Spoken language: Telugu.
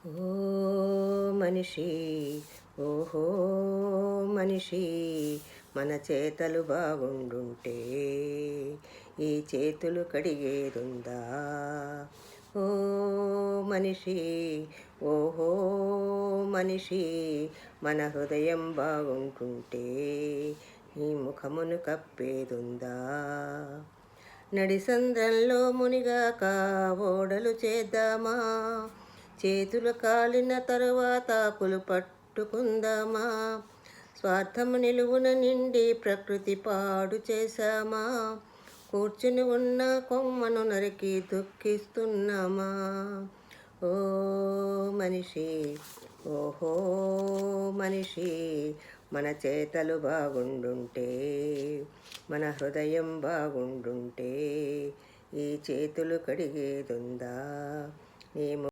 ఓ మనిషి, ఓహో మనిషి, మన చేతలు బాగుండుంటే ఈ చేతులు కడిగేదుందా? ఓ మనిషి, ఓహో మనిషి, మన హృదయం బాగుంటుంటే ఈ ముఖమును కప్పేదుందా? నడిసంద్రంలో మునిగాక ఓడలు చేద్దామా? చేతులు కాలిన తరువాత ఆకులు పట్టుకుందామా? స్వార్థము నిలువున నిండి ప్రకృతి పాడు చేశామా? కూర్చుని ఉన్న కొమ్మను నరికి దుఃఖిస్తున్నామా? ఓ మనిషి, ఓహో మనిషి, మన చేతలు బాగుండుంటే మన హృదయం బాగుండుంటే ఈ చేతులు కడిగేదుందా? నీ